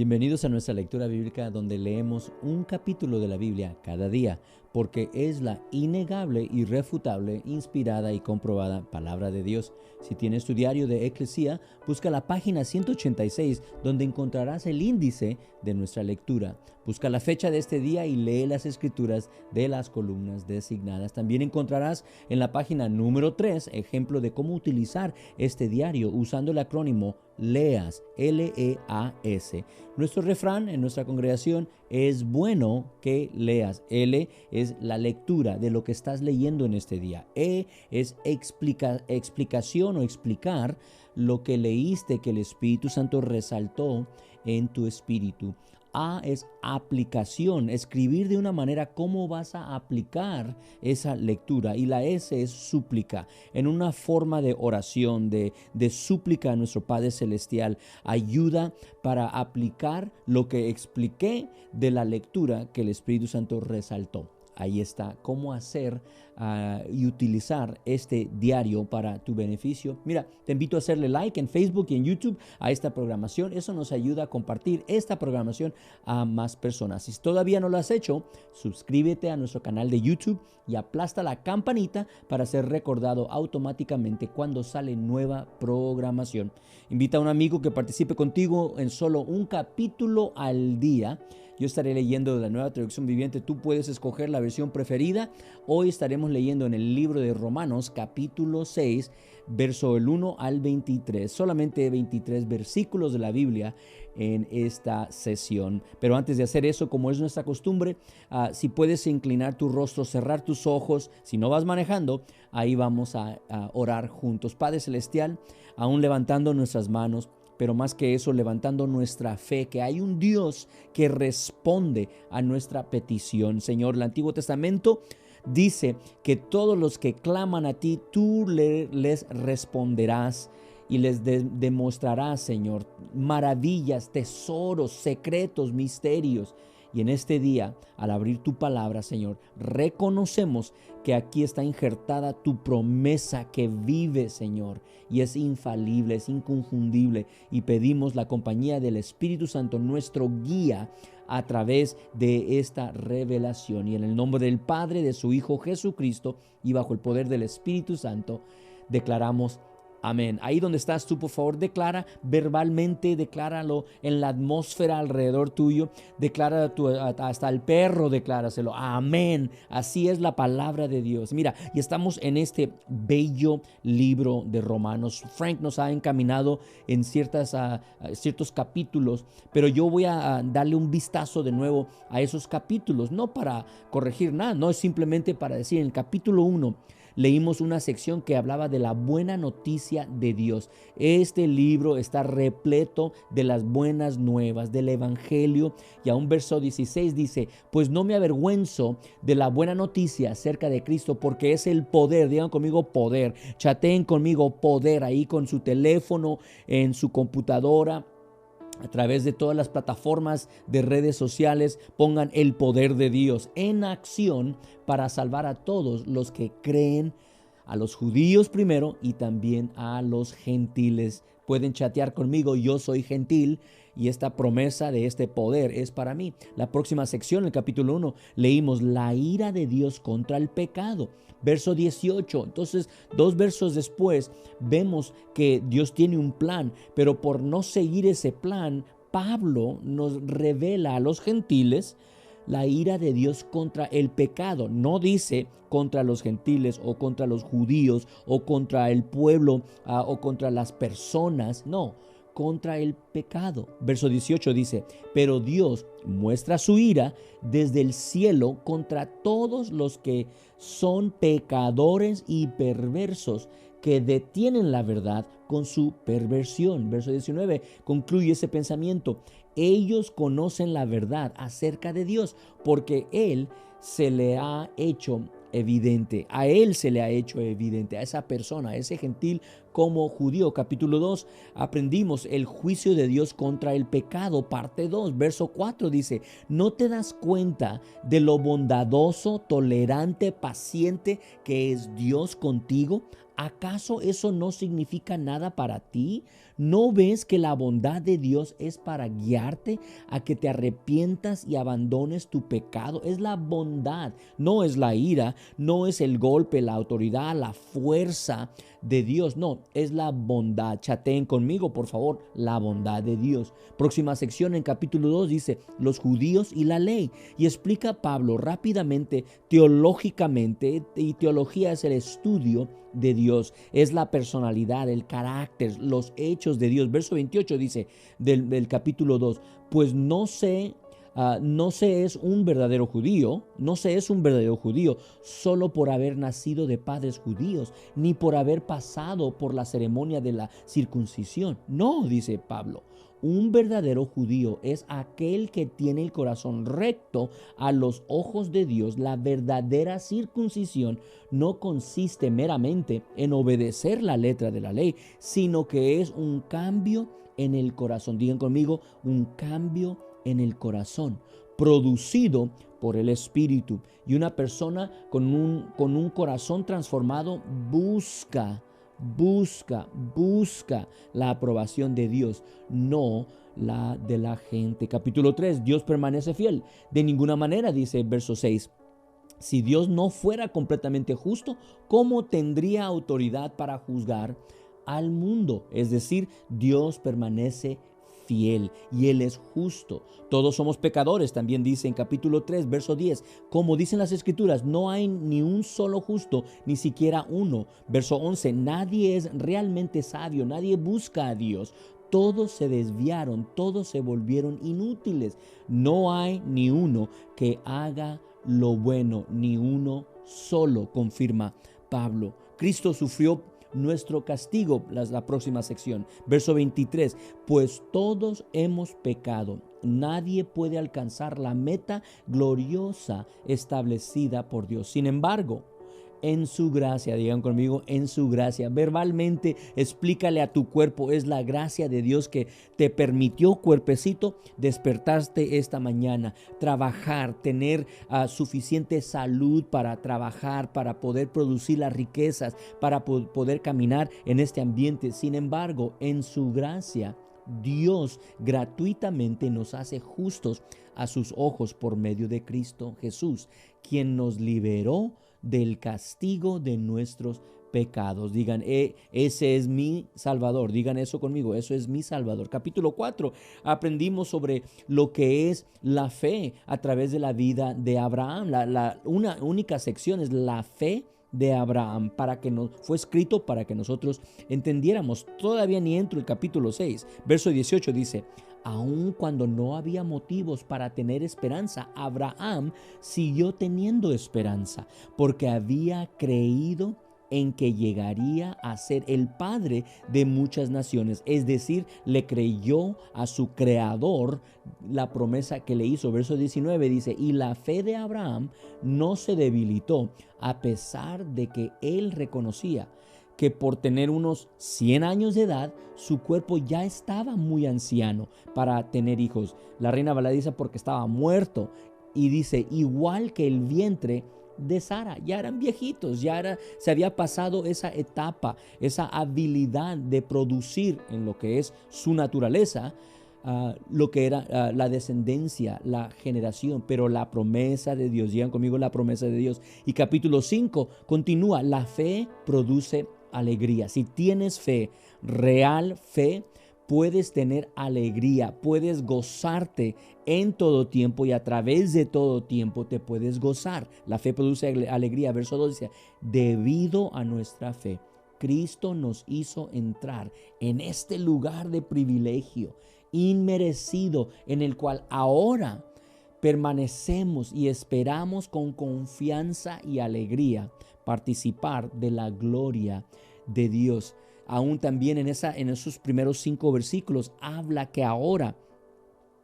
Bienvenidos a nuestra lectura bíblica donde leemos un capítulo de la Biblia cada día, porque es la innegable, irrefutable, inspirada y comprobada palabra de Dios. Si tienes tu diario de Eclesía, busca la página 186 donde encontrarás el índice de nuestra lectura. Busca la fecha de este día y lee las escrituras de las columnas designadas. También encontrarás en la página número 3 ejemplo de cómo utilizar este diario usando el acrónimo LEAS, L-E-A-S. Nuestro refrán en nuestra congregación: es bueno que leas. L es la lectura de lo que estás leyendo en este día. E es explicación o explicar lo que leíste, que el Espíritu Santo resaltó en tu espíritu. A es aplicación, escribir de una manera cómo vas a aplicar esa lectura. Y la S es súplica, en una forma de oración, de súplica a nuestro Padre Celestial. Ayuda para aplicar lo que expliqué de la lectura que el Espíritu Santo resaltó. Ahí está, cómo hacer y utilizar este diario para tu beneficio. Mira, te invito a hacerle like en Facebook y en YouTube a esta programación. Eso nos ayuda a compartir esta programación a más personas. Si todavía no lo has hecho, suscríbete a nuestro canal de YouTube y aplasta la campanita para ser recordado automáticamente cuando sale nueva programación. Invita a un amigo que participe contigo en solo un capítulo al día. Yo estaré leyendo de la Nueva Traducción Viviente. Tú puedes escoger la versión preferida. Hoy estaremos leyendo en el libro de Romanos, capítulo 6, verso el 1 al 23. Solamente 23 versículos de la Biblia en esta sesión. Pero antes de hacer eso, como es nuestra costumbre, si puedes inclinar tu rostro, cerrar tus ojos. Si no vas manejando, ahí vamos a orar juntos. Padre Celestial, aún levantando nuestras manos, pero más que eso, levantando nuestra fe, que hay un Dios que responde a nuestra petición. Señor, el Antiguo Testamento dice que todos los que claman a ti, tú les responderás y les demostrarás, Señor, maravillas, tesoros, secretos, misterios. Y en este día, al abrir tu palabra, Señor, reconocemos que aquí está injertada tu promesa que vive, Señor, y es infalible, es inconfundible. Y pedimos la compañía del Espíritu Santo, nuestro guía, a través de esta revelación. Y en el nombre del Padre, de su Hijo Jesucristo, y bajo el poder del Espíritu Santo, declaramos amén. Ahí donde estás tú, por favor, declara verbalmente, decláralo en la atmósfera alrededor tuyo. Declara hasta el perro, decláraselo. Amén. Así es la palabra de Dios. Mira, y estamos en este bello libro de Romanos. Frank nos ha encaminado en ciertos capítulos, pero yo voy a darle un vistazo de nuevo a esos capítulos, no para corregir nada, no es simplemente para decir, en el capítulo 1, leímos una sección que hablaba de la buena noticia de Dios. Este libro está repleto de las buenas nuevas, del evangelio. Y a un verso 16 dice: pues no me avergüenzo de la buena noticia acerca de Cristo, porque es el poder. Digan conmigo poder. Chateen conmigo poder ahí con su teléfono, en su computadora, a través de todas las plataformas de redes sociales. Pongan el poder de Dios en acción para salvar a todos los que creen, a los judíos primero y también a los gentiles. Pueden chatear conmigo, yo soy gentil y esta promesa de este poder es para mí. La próxima sección, el capítulo 1, leímos la ira de Dios contra el pecado. Verso 18. Entonces, 2 versos después, vemos que Dios tiene un plan, pero por no seguir ese plan, Pablo nos revela a los gentiles la ira de Dios contra el pecado. No dice contra los gentiles o contra los judíos o contra el pueblo o contra las personas. No, contra el pecado. Verso 18 dice: pero Dios muestra su ira desde el cielo contra todos los que son pecadores y perversos, que detienen la verdad con su perversión. Verso 19 concluye ese pensamiento: ellos conocen la verdad acerca de Dios, porque Él se le ha hecho evidente. A Él se le ha hecho evidente, a esa persona, a ese gentil como judío. Capítulo 2, aprendimos el juicio de Dios contra el pecado. Parte 2, verso 4 dice: ¿no te das cuenta de lo bondadoso, tolerante, paciente que es Dios contigo, ¿Acaso eso no significa nada para ti? ¿No ves que la bondad de Dios es para guiarte a que te arrepientas y abandones tu pecado? Es la bondad, no es la ira, no es el golpe, la autoridad, la fuerza de Dios. No, es la bondad. Chateen conmigo, por favor, la bondad de Dios. Próxima sección en capítulo 2 dice los judíos y la ley. Y explica Pablo rápidamente, teológicamente, y teología es el estudio de Dios, es la personalidad, el carácter, los hechos de Dios. Verso 28 dice del capítulo 2, pues no se es un verdadero judío, no se es un verdadero judío solo por haber nacido de padres judíos, ni por haber pasado por la ceremonia de la circuncisión. No, dice Pablo. Un verdadero judío es aquel que tiene el corazón recto a los ojos de Dios. La verdadera circuncisión no consiste meramente en obedecer la letra de la ley, sino que es un cambio en el corazón. Digan conmigo, un cambio en el corazón, producido por el Espíritu. Y una persona con un corazón transformado busca la aprobación de Dios, no la de la gente. Capítulo 3, Dios permanece fiel. De ninguna manera, dice el verso 6. Si Dios no fuera completamente justo, ¿cómo tendría autoridad para juzgar al mundo? Es decir, Dios permanece fiel y Él es justo. Todos somos pecadores, también dice en capítulo 3, verso 10. Como dicen las Escrituras, no hay ni un solo justo, ni siquiera uno. Verso 11, nadie es realmente sabio, nadie busca a Dios. Todos se desviaron, todos se volvieron inútiles. No hay ni uno que haga lo bueno, ni uno solo, confirma Pablo. Cristo sufrió nuestro castigo, la próxima sección, verso 23, pues todos hemos pecado, nadie puede alcanzar la meta gloriosa establecida por Dios. Sin embargo, en su gracia, digan conmigo, en su gracia. Verbalmente explícale a tu cuerpo, es la gracia de Dios que te permitió, cuerpecito, despertarte esta mañana, trabajar, tener suficiente salud para trabajar, para poder producir las riquezas, para poder caminar en este ambiente. Sin embargo, en su gracia, Dios gratuitamente nos hace justos a sus ojos por medio de Cristo Jesús, quien nos liberó del castigo de nuestros pecados. Digan, ese es mi Salvador. Digan eso conmigo, eso es mi Salvador. Capítulo 4, aprendimos sobre lo que es la fe a través de la vida de Abraham. Una única sección es la fe de Abraham, fue escrito para que nosotros entendiéramos. Todavía ni entro el capítulo 6, verso 18 dice, aun cuando no había motivos para tener esperanza, Abraham siguió teniendo esperanza, porque había creído en que llegaría a ser el padre de muchas naciones. Es decir, le creyó a su creador la promesa que le hizo. Verso 19 dice, y la fe de Abraham no se debilitó a pesar de que él reconocía que por tener unos 100 años de edad, su cuerpo ya estaba muy anciano para tener hijos. La Reina Valera dice porque estaba muerto, y dice, igual que el vientre de Sara, ya eran viejitos, se había pasado esa etapa, esa habilidad de producir en lo que es su naturaleza, lo que era la descendencia, la generación, pero la promesa de Dios. Digan conmigo, la promesa de Dios. Y capítulo 5 continúa, la fe produce alegría. Si tienes fe, real fe, puedes tener alegría, puedes gozarte en todo tiempo y a través de todo tiempo te puedes gozar. La fe produce alegría. Verso 2 dice, debido a nuestra fe, Cristo nos hizo entrar en este lugar de privilegio inmerecido en el cual ahora permanecemos y esperamos con confianza y alegría participar de la gloria de Dios. Aún también en esos primeros 5 versículos habla que ahora,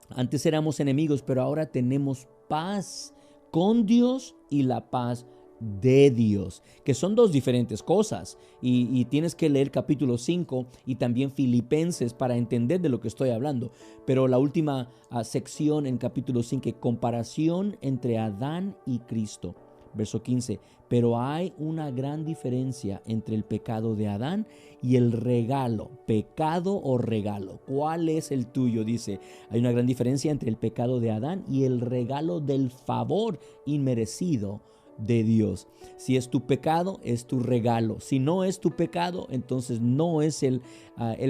antes éramos enemigos, pero ahora tenemos paz con Dios y la paz de Dios, que son dos diferentes cosas, y tienes que leer capítulo 5 y también Filipenses para entender de lo que estoy hablando. Pero la última sección en capítulo 5, comparación entre Adán y Cristo. verso 15. Pero hay una gran diferencia entre el pecado de Adán y el regalo. ¿Pecado o regalo? ¿Cuál es el tuyo? Dice, hay una gran diferencia entre el pecado de Adán y el regalo del favor inmerecido de Dios. Si es tu pecado, es tu regalo. Si no es tu pecado, entonces no es el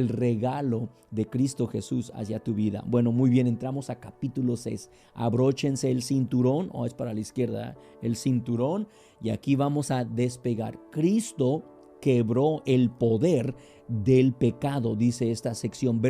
regalo de Cristo Jesús hacia tu vida. Bueno, muy bien, entramos a capítulo 6. Abróchense el cinturón, o es para la izquierda, el cinturón, y aquí vamos a despegar. Cristo quebró el poder del pecado, dice esta sección,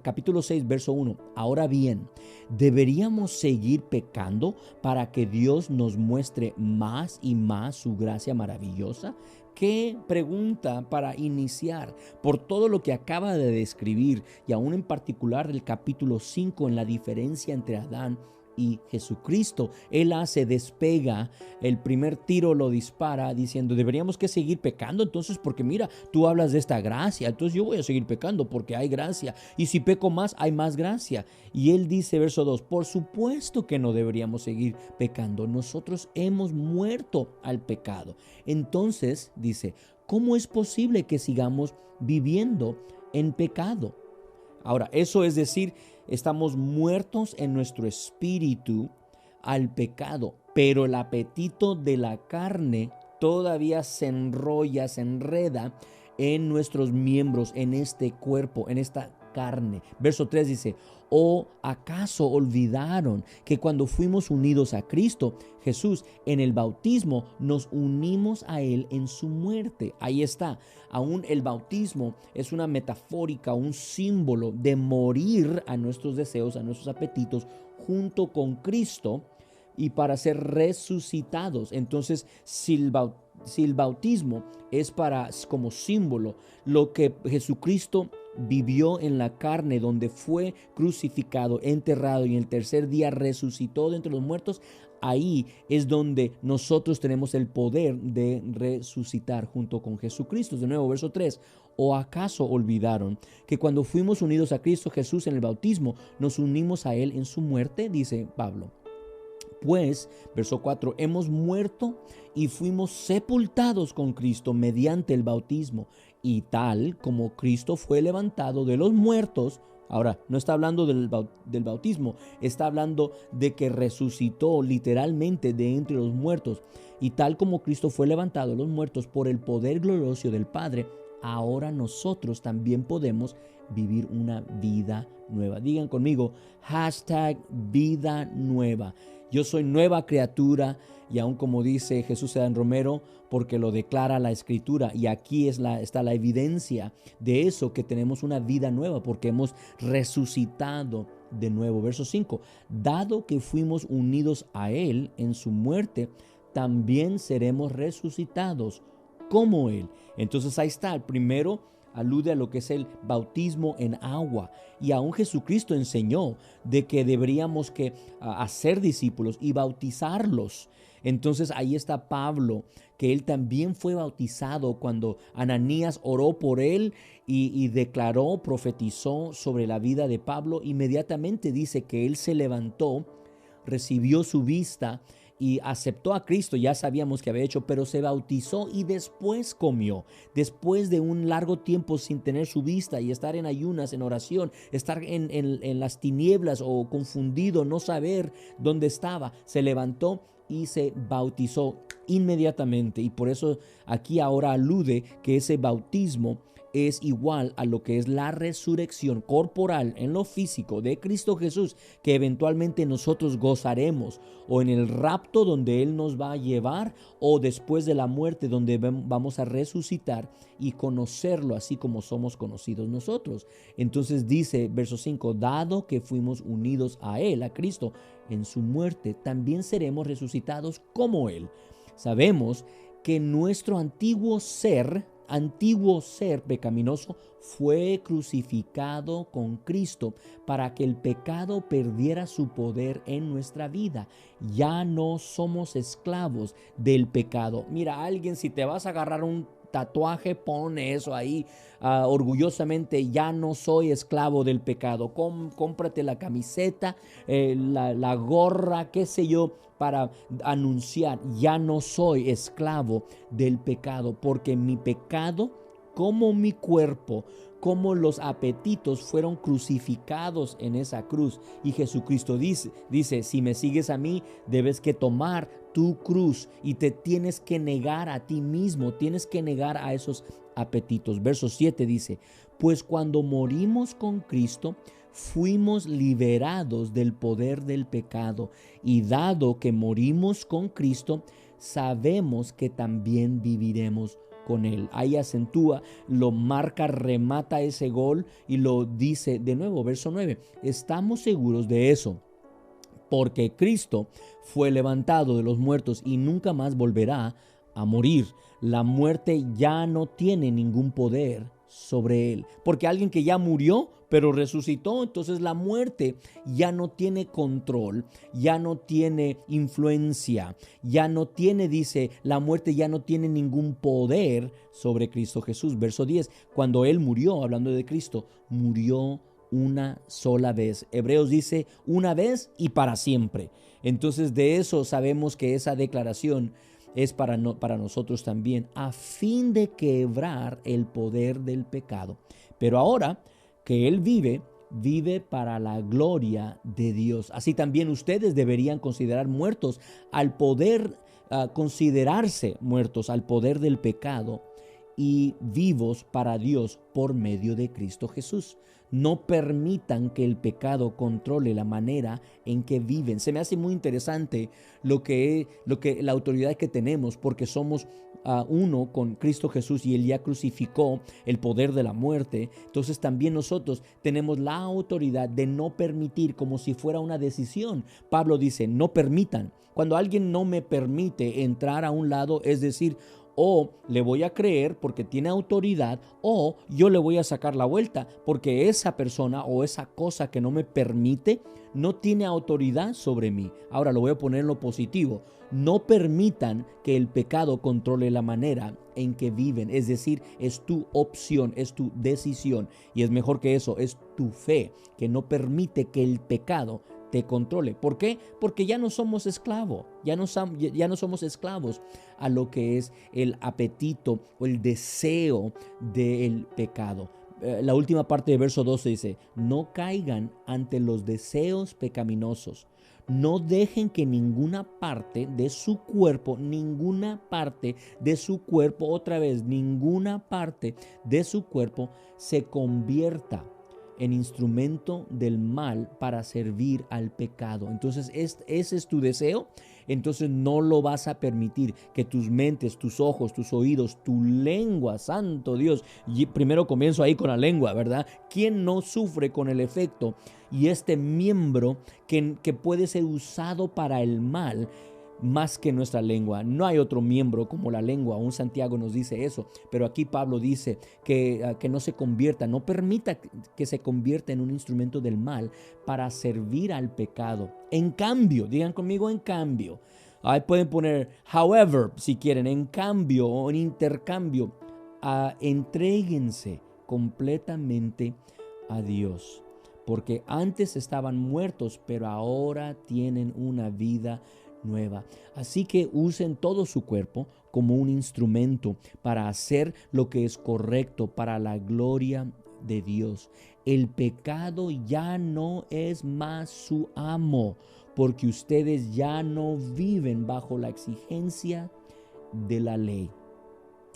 capítulo 6, verso 1. Ahora bien, ¿deberíamos seguir pecando para que Dios nos muestre más y más su gracia maravillosa? Qué pregunta para iniciar por todo lo que acaba de describir, y aún en particular el capítulo 5 en la diferencia entre Adán y Jesucristo. Él despega, el primer tiro lo dispara diciendo, deberíamos que seguir pecando entonces, porque mira, tú hablas de esta gracia, entonces yo voy a seguir pecando porque hay gracia, y si peco más, hay más gracia. Y él dice, verso 2, por supuesto que no deberíamos seguir pecando, nosotros hemos muerto al pecado. Entonces, dice, ¿cómo es posible que sigamos viviendo en pecado? Ahora, eso es decir, estamos muertos en nuestro espíritu al pecado, pero el apetito de la carne todavía se enrolla, se enreda en nuestros miembros, en este cuerpo, en esta carne. Verso 3 dice, ¿o acaso olvidaron que cuando fuimos unidos a Cristo Jesús en el bautismo nos unimos a Él en su muerte? Ahí está. Aún el bautismo es una metafórica, un símbolo de morir a nuestros deseos, a nuestros apetitos junto con Cristo, y para ser resucitados. Entonces, si el bautismo es como símbolo lo que Jesucristo vivió en la carne, donde fue crucificado, enterrado y en el tercer día resucitó de entre los muertos, ahí es donde nosotros tenemos el poder de resucitar junto con Jesucristo. De nuevo, verso 3. ¿O acaso olvidaron que cuando fuimos unidos a Cristo Jesús en el bautismo, nos unimos a Él en su muerte? Dice Pablo. Pues, verso 4, hemos muerto y fuimos sepultados con Cristo mediante el bautismo, y tal como Cristo fue levantado de los muertos. Ahora, no está hablando del bautismo, está hablando de que resucitó literalmente de entre los muertos. Y tal como Cristo fue levantado de los muertos por el poder glorioso del Padre, ahora nosotros también podemos vivir una vida nueva. Digan conmigo, #vida nueva. Yo soy nueva criatura, y aún como dice Jesús Adán Romero, porque lo declara la Escritura, y aquí está la evidencia de eso, que tenemos una vida nueva porque hemos resucitado de nuevo. Verso 5, dado que fuimos unidos a Él en su muerte, también seremos resucitados como Él. Entonces ahí está, el primero alude a lo que es el bautismo en agua, y aún Jesucristo enseñó de que deberíamos hacer discípulos y bautizarlos. Entonces ahí está Pablo, que él también fue bautizado cuando Ananías oró por él y declaró, profetizó sobre la vida de Pablo. Inmediatamente dice que él se levantó, recibió su vista y aceptó a Cristo. Ya sabíamos que había hecho, pero se bautizó y después comió. Después de un largo tiempo sin tener su vista y estar en ayunas, en oración, estar en las tinieblas o confundido, no saber dónde estaba, se levantó y se bautizó inmediatamente. Y por eso aquí ahora alude que ese bautismo es igual a lo que es la resurrección corporal en lo físico de Cristo Jesús, que eventualmente nosotros gozaremos, o en el rapto donde Él nos va a llevar, o después de la muerte donde vamos a resucitar y conocerlo así como somos conocidos nosotros. Entonces dice verso 5, dado que fuimos unidos a Él, a Cristo, en su muerte, también seremos resucitados como Él. Sabemos que nuestro antiguo ser pecaminoso fue crucificado con Cristo para que el pecado perdiera su poder en nuestra vida. Ya no somos esclavos del pecado. Mira, alguien, si te vas a agarrar un tatuaje, pone eso ahí orgullosamente: ya no soy esclavo del pecado. Cómprate la camiseta, la gorra, qué sé yo, para anunciar: ya no soy esclavo del pecado, porque mi pecado, como mi cuerpo, como los apetitos, fueron crucificados en esa cruz. Y Jesucristo dice: si me sigues a mí, debes que tomar tu cruz y te tienes que negar a ti mismo, tienes que negar a esos apetitos. Verso 7 dice: pues cuando morimos con Cristo, fuimos liberados del poder del pecado, y dado que morimos con Cristo, sabemos que también viviremos con Él. Ahí acentúa, lo marca, remata ese gol y lo dice de nuevo, verso 9. Estamos seguros de eso, porque Cristo fue levantado de los muertos y nunca más volverá a morir. La muerte ya no tiene ningún poder sobre él, porque alguien que ya murió pero resucitó, entonces la muerte ya no tiene control, ya no tiene influencia, ya no tiene, dice, la muerte ya no tiene ningún poder sobre Cristo Jesús. Verso 10, cuando él murió, hablando de Cristo, murió una sola vez. Hebreos dice: una vez y para siempre. Entonces de eso sabemos que esa declaración es para nosotros también, a fin de quebrar el poder del pecado. Pero ahora que Él vive para la gloria de Dios. Así también ustedes deberían considerar muertos al poder, considerarse muertos al poder del pecado, y vivos para Dios por medio de Cristo Jesús. No permitan que el pecado controle la manera en que viven. Se me hace muy interesante lo que la autoridad que tenemos, porque somos uno con Cristo Jesús y Él ya crucificó el poder de la muerte. Entonces también nosotros tenemos la autoridad de no permitir, como si fuera una decisión. Pablo dice: no permitan. Cuando alguien no me permite entrar a un lado, es decir, o le voy a creer porque tiene autoridad, o yo le voy a sacar la vuelta porque esa persona o esa cosa que no me permite no tiene autoridad sobre mí. Ahora lo voy a poner en lo positivo: no permitan que el pecado controle la manera en que viven. Es decir, es tu opción, es tu decisión, y es mejor que eso, es tu fe, que no permite que el pecado te controle. ¿Por qué? Porque ya no somos esclavos, ya no somos esclavos a lo que es el apetito o el deseo del pecado. La última parte de verso 12 dice: no caigan ante los deseos pecaminosos. No dejen que ninguna parte de su cuerpo, otra vez, ninguna parte de su cuerpo se convierta en instrumento del mal para servir al pecado. Entonces, ese es tu deseo. Entonces no lo vas a permitir que tus mentes, tus ojos, tus oídos, tu lengua, santo Dios. Y primero comienzo ahí con la lengua, ¿verdad? ¿Quién no sufre con el efecto y este miembro que puede ser usado para el mal más que nuestra lengua? No hay otro miembro como la lengua. Un Santiago nos dice eso, pero aquí Pablo dice que no se convierta, no permita que se convierta en un instrumento del mal para servir al pecado. En cambio, digan conmigo: en cambio. Ahí pueden poner however si quieren. En cambio o en intercambio, entréguense completamente a Dios, porque antes estaban muertos, pero ahora tienen una vida nueva. Así que usen todo su cuerpo como un instrumento para hacer lo que es correcto para la gloria de Dios. El pecado ya no es más su amo, porque ustedes ya no viven bajo la exigencia de la ley.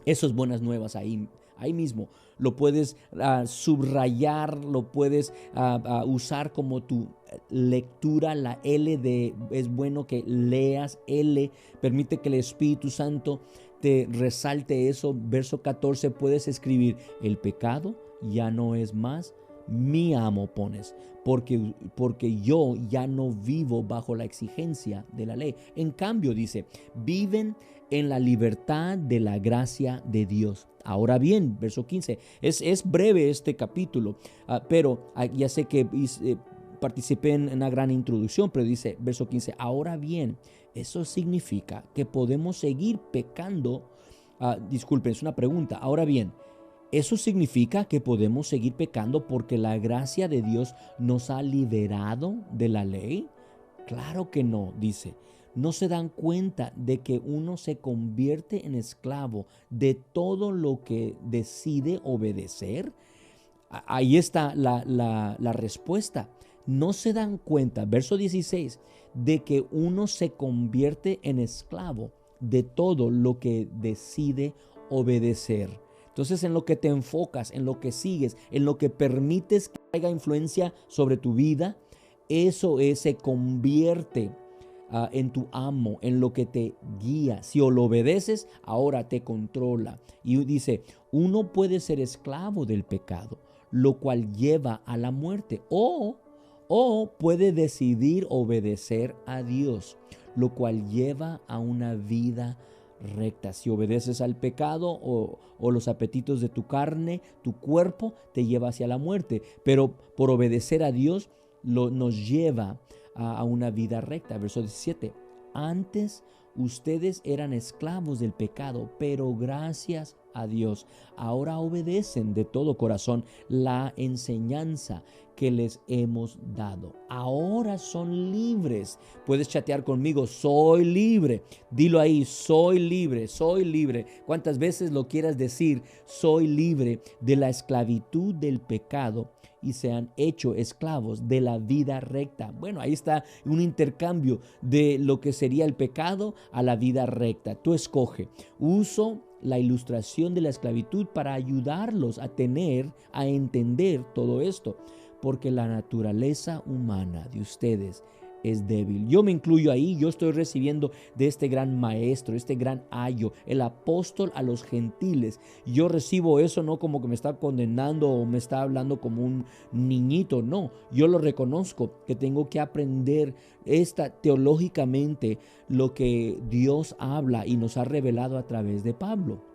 Eso es buenas nuevas ahí mismo. Lo puedes subrayar, lo puedes usar como tu lectura. La L es bueno que leas L. Permite que el Espíritu Santo te resalte eso. Verso 14 puedes escribir: el pecado ya no es más mi amo, pones, porque yo ya no vivo bajo la exigencia de la ley. En cambio, dice, viven en la libertad de la gracia de Dios. Ahora bien, verso 15, es breve este capítulo, pero ya sé que participé en una gran introducción, pero dice, verso 15, ahora bien, eso significa que podemos seguir pecando disculpen, es una pregunta. Ahora bien, ¿eso significa que podemos seguir pecando porque la gracia de Dios nos ha liberado de la ley? Claro que no, dice. ¿No se dan cuenta de que uno se convierte en esclavo de todo lo que decide obedecer? Ahí está la respuesta. No se dan cuenta, verso 16, de que uno se convierte en esclavo de todo lo que decide obedecer. Entonces, en lo que te enfocas, en lo que sigues, en lo que permites que haya influencia sobre tu vida, se convierte en tu amo, en lo que te guía. Si lo obedeces, ahora te controla. Y dice, uno puede ser esclavo del pecado, lo cual lleva a la muerte, o puede decidir obedecer a Dios, lo cual lleva a una vida recta. Si obedeces al pecado o los apetitos de tu carne, tu cuerpo te lleva hacia la muerte, pero por obedecer a Dios nos lleva a una vida recta. Verso 17, antes ustedes eran esclavos del pecado, pero gracias a Dios ahora obedecen de todo corazón la enseñanza que les hemos dado. Ahora son libres. Puedes chatear conmigo, soy libre. Dilo ahí, soy libre, soy libre. ¿Cuántas veces lo quieras decir? Soy libre de la esclavitud del pecado y se han hecho esclavos de la vida recta. Bueno, ahí está un intercambio de lo que sería el pecado a la vida recta. Tú escoge. Uso la ilustración de la esclavitud para ayudarlos a entender todo esto, porque la naturaleza humana de ustedes es débil. Yo me incluyo ahí, yo estoy recibiendo de este gran maestro, este gran ayo, el apóstol a los gentiles. Yo recibo eso no como que me está condenando o me está hablando como un niñito, no. Yo lo reconozco que tengo que aprender teológicamente lo que Dios habla y nos ha revelado a través de Pablo.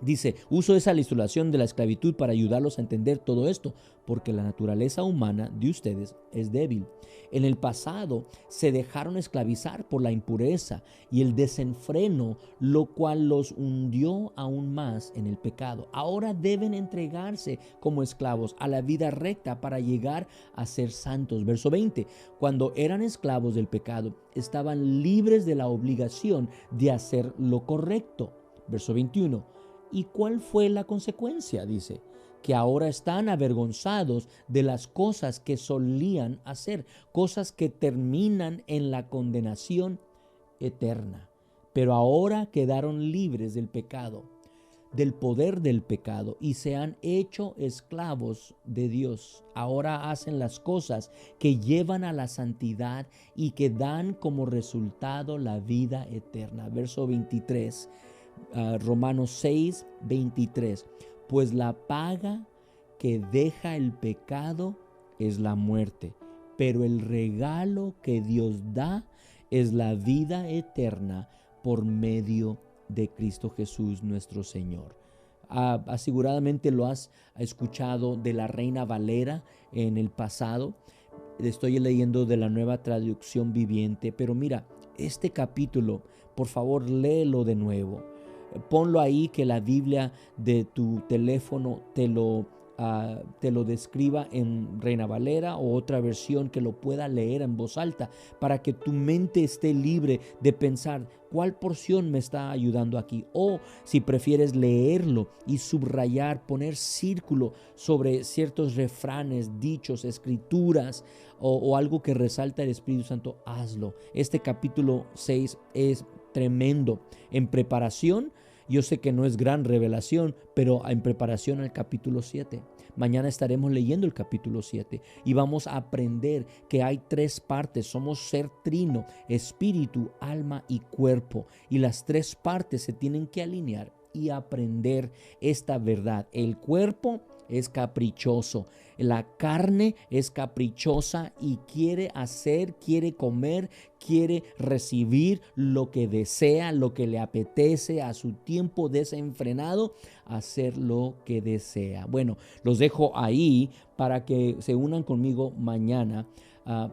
Dice, uso esa ilustración de la esclavitud para ayudarlos a entender todo esto, porque la naturaleza humana de ustedes es débil. En el pasado se dejaron esclavizar por la impureza y el desenfreno, lo cual los hundió aún más en el pecado. Ahora deben entregarse como esclavos a la vida recta para llegar a ser santos. Verso 20, cuando eran esclavos del pecado, estaban libres de la obligación de hacer lo correcto. Verso 21, ¿y cuál fue la consecuencia? Dice, que ahora están avergonzados de las cosas que solían hacer, cosas que terminan en la condenación eterna. Pero ahora quedaron libres del pecado, del poder del pecado, y se han hecho esclavos de Dios. Ahora hacen las cosas que llevan a la santidad y que dan como resultado la vida eterna. Verso 23. Romanos 6, 23. Pues la paga que deja el pecado es la muerte, pero el regalo que Dios da es la vida eterna por medio de Cristo Jesús nuestro Señor. Aseguradamente lo has escuchado de la Reina Valera en el pasado. Estoy leyendo de la Nueva Traducción Viviente, pero mira, este capítulo, por favor, léelo de nuevo. Ponlo ahí, que la Biblia de tu teléfono te lo describa en Reina Valera o otra versión que lo pueda leer en voz alta, para que tu mente esté libre de pensar cuál porción me está ayudando aquí. O si prefieres leerlo y subrayar, poner círculo sobre ciertos refranes, dichos, escrituras o algo que resalta el Espíritu Santo, hazlo. Este capítulo 6 es tremendo. En preparación, yo sé que no es gran revelación, pero en preparación al capítulo 7. Mañana estaremos leyendo el capítulo 7 y vamos a aprender que hay 3 partes. Somos ser trino, espíritu, alma y cuerpo. Y las 3 partes se tienen que alinear y aprender esta verdad. El cuerpo es caprichoso, la carne es caprichosa y quiere comer, quiere recibir lo que desea, lo que le apetece a su tiempo desenfrenado, hacer lo que desea. Bueno, los dejo ahí para que se unan conmigo mañana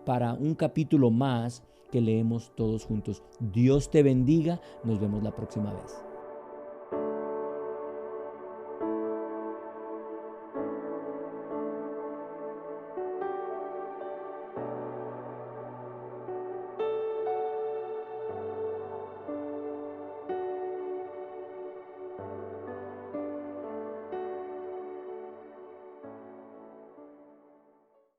para un capítulo más que leemos todos juntos. Dios te bendiga, nos vemos la próxima vez.